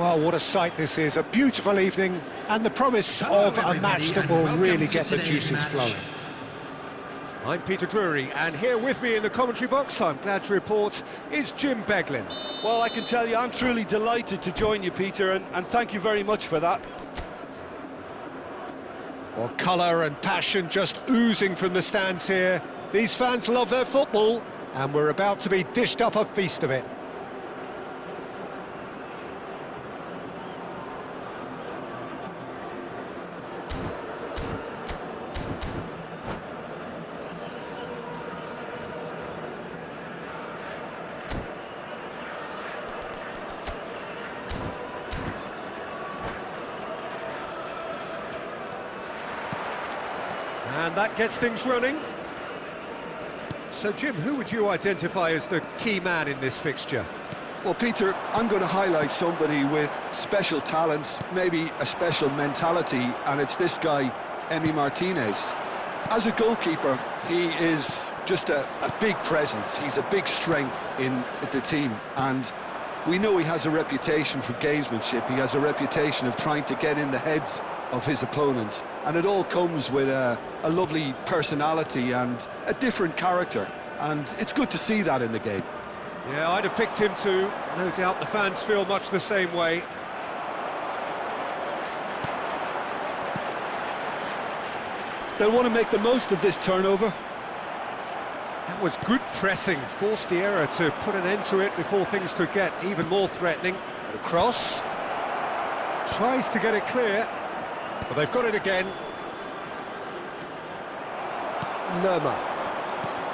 Well, what a sight this is, a beautiful evening, and the promise of a match that will really get the juices flowing. I'm Peter Drury, and here with me in the commentary box, I'm glad to report, is Jim Beglin. Well, I can tell you, I'm truly delighted to join you, Peter, and thank you very much for that. Well, colour and passion just oozing from the stands here. These fans love their football, and we're about to be dished up a feast of it. And that gets things running. So, Jim, who would you identify as the key man in this fixture? Well, Peter, I'm going to highlight somebody with special talents, maybe a special mentality, and it's this guy, Emi Martinez. As a goalkeeper, he is just a big presence. He's a big strength in the team, and we know he has a reputation for gamesmanship. He has a reputation of trying to get in the heads of his opponents, and it all comes with a lovely personality and a different character, and it's good to see that in the game. Yeah, I'd have picked him too. No doubt the fans feel much the same way. They'll want to make the most of this turnover. That was good pressing, forced the error to put an end to it before things could get even more threatening. Cross, tries to get it clear, but they've got it again. Lerma,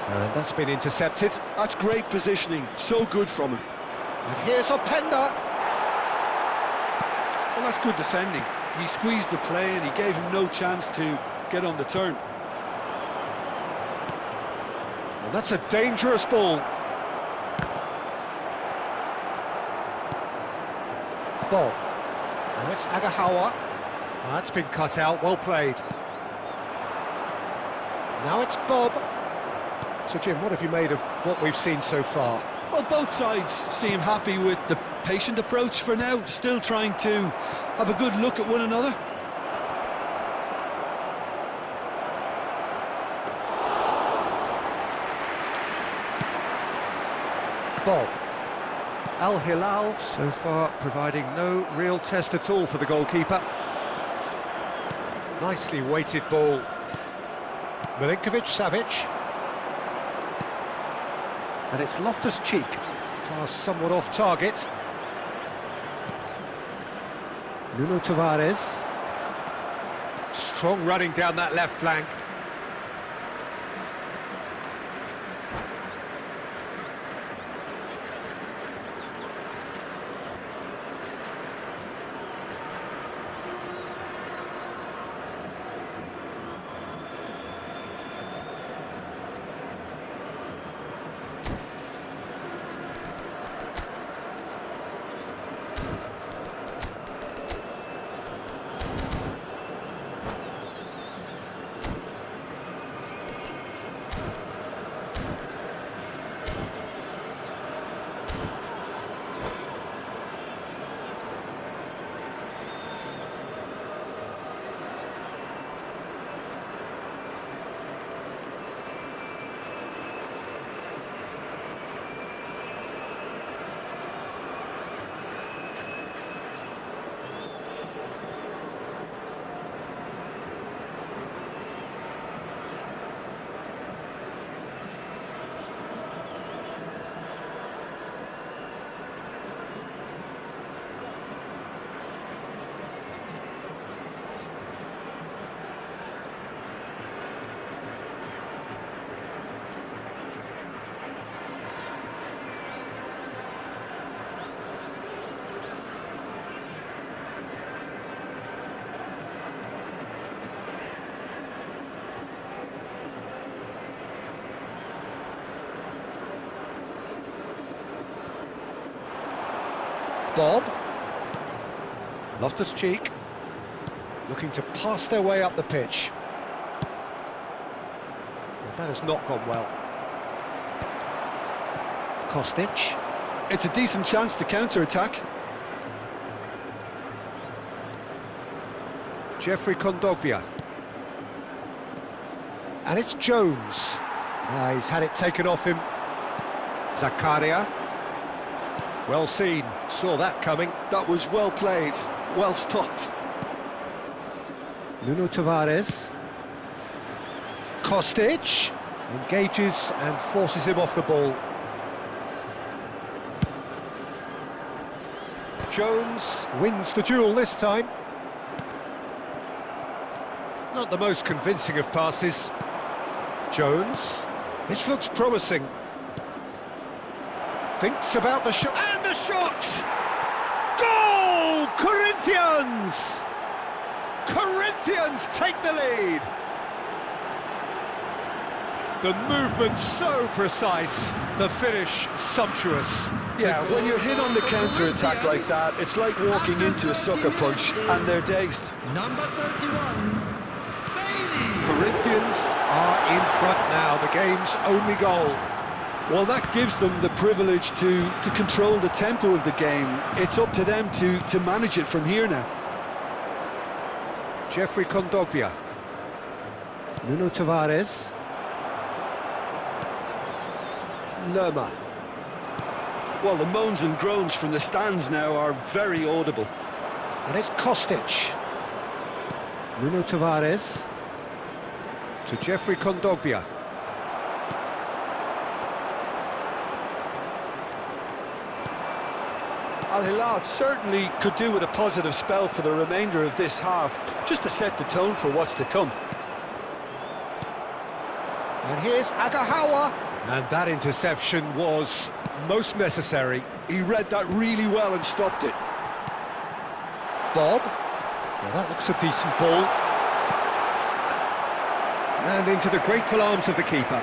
and that's been intercepted. That's great positioning, so good from him. And here's Openda. Well, that's good defending. He squeezed the play and he gave him no chance to get on the turn. And that's a dangerous ball. Bob. Now it's Agahawa. That's been cut out, well played. Now it's Bob. So, Jim, what have you made of what we've seen so far? Well, both sides seem happy with the patient approach for now, still trying to have a good look at one another. Bob. Al Hilal so far providing no real test at all for the goalkeeper. Nicely weighted ball. Milinkovic-Savic. And it's Loftus-Cheek. Pass somewhat off target. Nuno Tavares. Strong running down that left flank. Bob. Loftus-Cheek. Looking to pass their way up the pitch. Well, that has not gone well. Kostic. It's a decent chance to counter-attack. Jeffrey Kondogbia. And it's Jones. He's had it taken off him. Zakaria. Well seen, saw that coming. That was well played, well stopped. Nuno Tavares. Kostic engages and forces him off the ball. Jones wins the duel this time. Not the most convincing of passes. Jones. This looks promising. Thinks about the shot. And the shot! Goal! Corinthians! Corinthians take the lead. The movement so precise, the finish sumptuous. Yeah, when you're hit on the counter-attack like that, it's like walking into a sucker punch and they're dazed. Number 31, Bailey. Corinthians are in front now, the game's only goal. Well, that gives them the privilege to control the tempo of the game. It's up to them to manage it from here now. Jeffrey Kondogbia. Nuno Tavares. Lerma. Well, the moans and groans from the stands now are very audible. And it's Kostic. Nuno Tavares. To Jeffrey Kondogbia. Al Hilal certainly could do with a positive spell for the remainder of this half, just to set the tone for what's to come. And here's Agahawa. And that interception was most necessary. He read that really well and stopped it. Bob. Well, that looks a decent ball. And into the grateful arms of the keeper.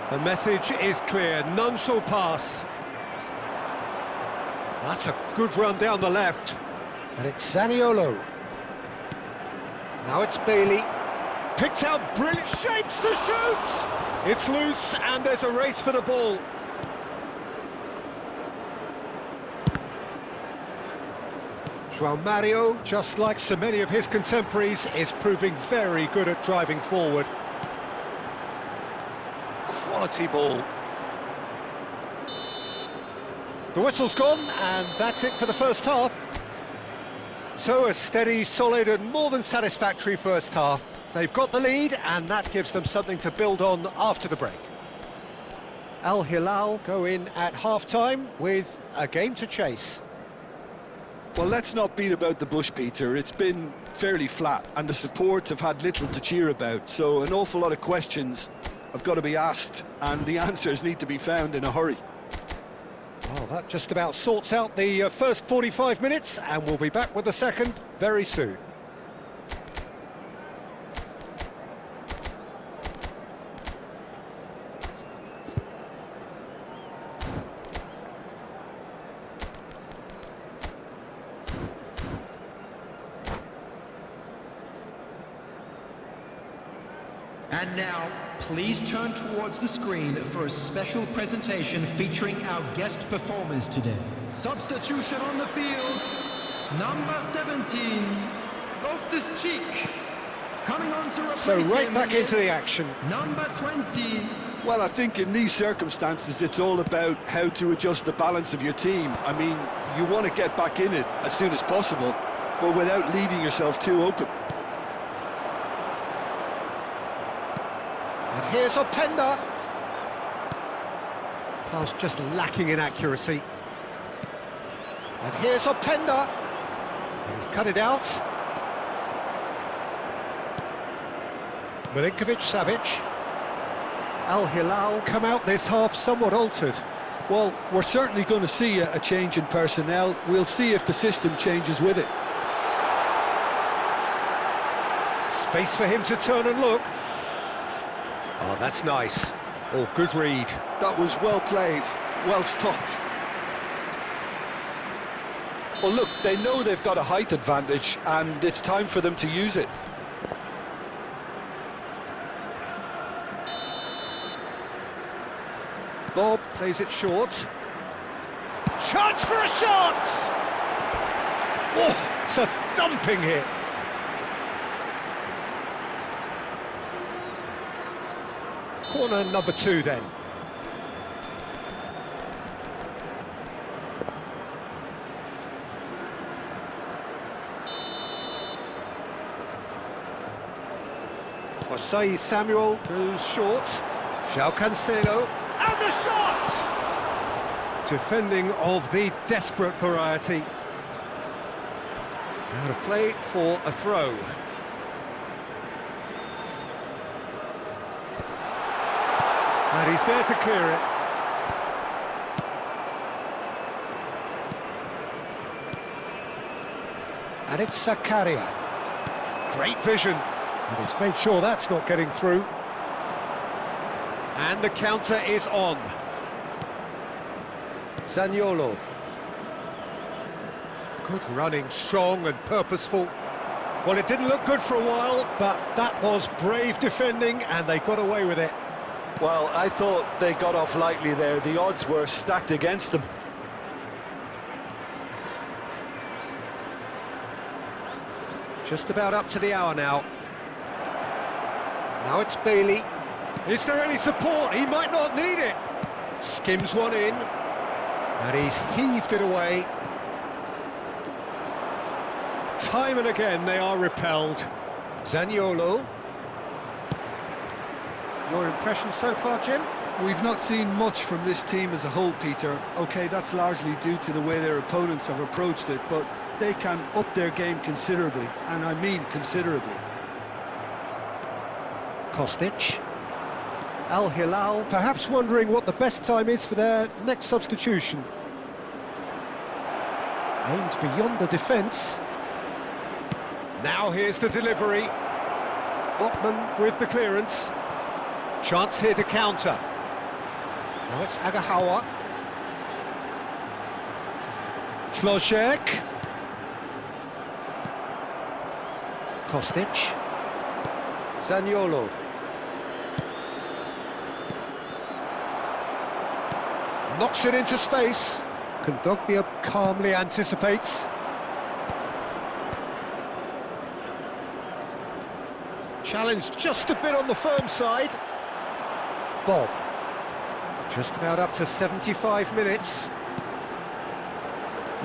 The message is clear, none shall pass. That's a good run down the left. And it's Zaniolo. Now it's Bailey. Picked out brilliant shapes to shoot! It's loose and there's a race for the ball. João Mario, just like so many of his contemporaries, is proving very good at driving forward. Quality ball. The whistle's gone, and that's it for the first half. So a steady, solid and more than satisfactory first half. They've got the lead, and that gives them something to build on after the break. Al Hilal go in at half-time with a game to chase. Well, let's not beat about the bush, Peter. It's been fairly flat, and the support have had little to cheer about, so an awful lot of questions have got to be asked, and the answers need to be found in a hurry. Well, that just about sorts out the first 45 minutes, and we'll be back with the second very soon. And now, please turn towards the screen for a special presentation featuring our guest performers today. Substitution on the field, number 17, Loftus-Cheek. Coming on to replace So right him back into the action. number 20. Well, I think in these circumstances, it's all about how to adjust the balance of your team. I mean, you want to get back in it as soon as possible, but without leaving yourself too open. And here's Openda. Pass just lacking in accuracy. And here's Openda. He's cut it out. Milinkovic-Savic. Al Hilal come out this half somewhat altered. Well, we're certainly going to see a change in personnel. We'll see if the system changes with it. Space for him to turn and look. Oh, that's nice. Oh, good read. That was well played, well stopped. Well, look, they know they've got a height advantage, and it's time for them to use it. Bob plays it short. Chance for a shot! Oh, it's a dumping hit. Corner number 2 then. Osei Samuel goes short. João Cancelo, and the shot! Defending of the desperate variety. Out of play for a throw. And he's there to clear it. And it's Zakaria. Great vision. And he's made sure that's not getting through. And the counter is on. Zaniolo. Good running, strong and purposeful. Well, it didn't look good for a while, but that was brave defending and they got away with it. Well, I thought they got off lightly there. The odds were stacked against them. Just about up to the hour now. Now it's Bailey. Is there any support? He might not need it. Skims one in. And he's heaved it away. Time and again they are repelled. Zaniolo. Your impression so far, Jim? We've not seen much from this team as a whole, Peter. OK, that's largely due to the way their opponents have approached it, but they can up their game considerably, and I mean considerably. Kostic. Al Hilal perhaps wondering what the best time is for their next substitution. Aimed beyond the defence. Now here's the delivery. Botman with the clearance. Chance here to counter. Now it's Agahawa. Klozek. Kostic. Zaniolo. Knocks it into space. Kondogbia calmly anticipates. Challenge just a bit on the firm side. Bob. Just about up to 75 minutes.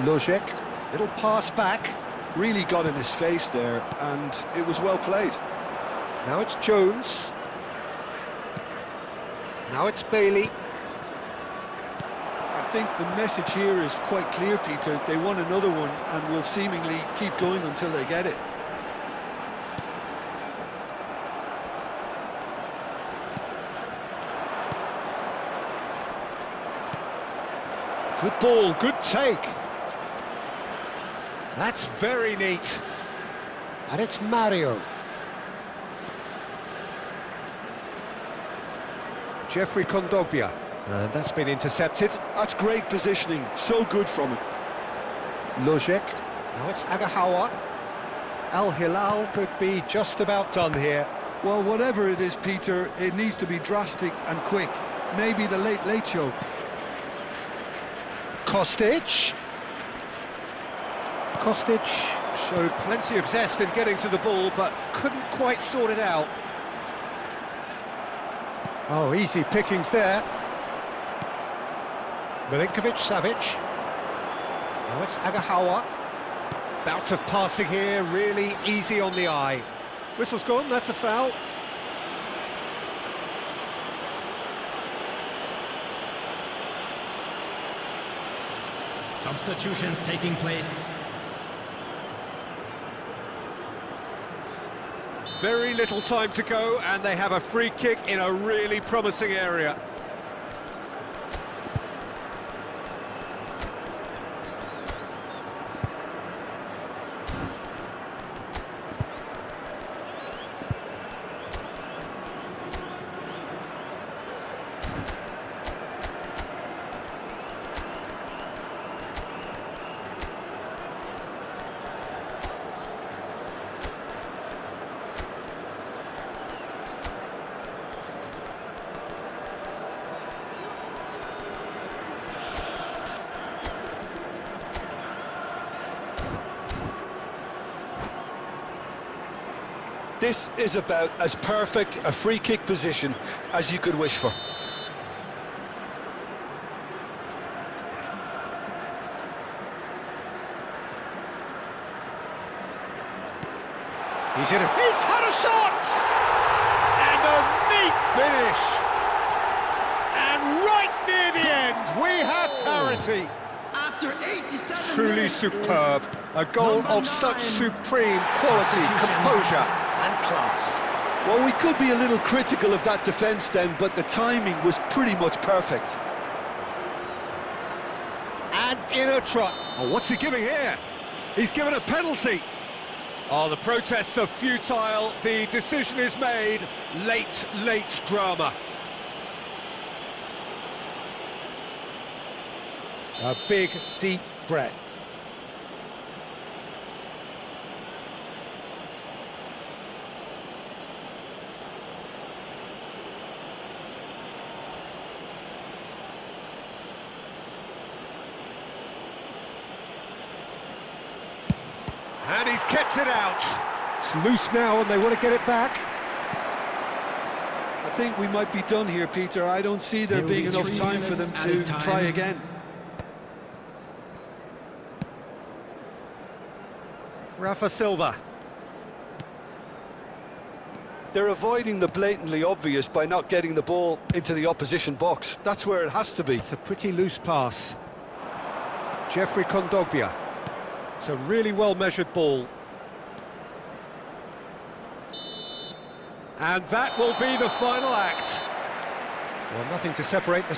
Lojek. Little pass back. Really got in his face there, and it was well played. Now it's Jones. Now it's Bailey. I think the message here is quite clear, Peter. They want another one and will seemingly keep going until they get it. Good ball, good take. That's very neat. And it's Mario. Jeffrey Kondogbia. And that's been intercepted. That's great positioning, so good from him. Lojek. Now it's Agahawa. Al Hilal could be just about done here. Well, whatever it is, Peter, it needs to be drastic and quick. Maybe the late show. Kostic. Kostic showed plenty of zest in getting to the ball, but couldn't quite sort it out. Oh, easy pickings there. Milinkovic-Savic. Now it's Agahawa. Bout of passing here, really easy on the eye. Whistle's gone, that's a foul. Substitutions taking place. Very little time to go, and they have a free kick in a really promising area. This is about as perfect a free kick position as you could wish for. He's had a shot! And a neat finish! And right near the end, we have parity. After 87 Truly minutes, superb. A goal Number of such 9. supreme quality, composure and class. Well, we could be a little critical of that defence then, but the timing was pretty much perfect. And in a trot. Oh, what's he giving here? He's given a penalty. Oh, the protests are futile. The decision is made. Late drama. A big, deep breath. And he's kept it out. It's loose now and they want to get it back. I think we might be done here, Peter. I don't see there There will being be enough 3 time for them minutes to added time. try again. Rafa Silva. They're avoiding the blatantly obvious by not getting the ball into the opposition box. That's where it has to be. It's a pretty loose pass. Jeffrey Kondogbia. It's a really well-measured ball. And that will be the final act. Well, nothing to separate the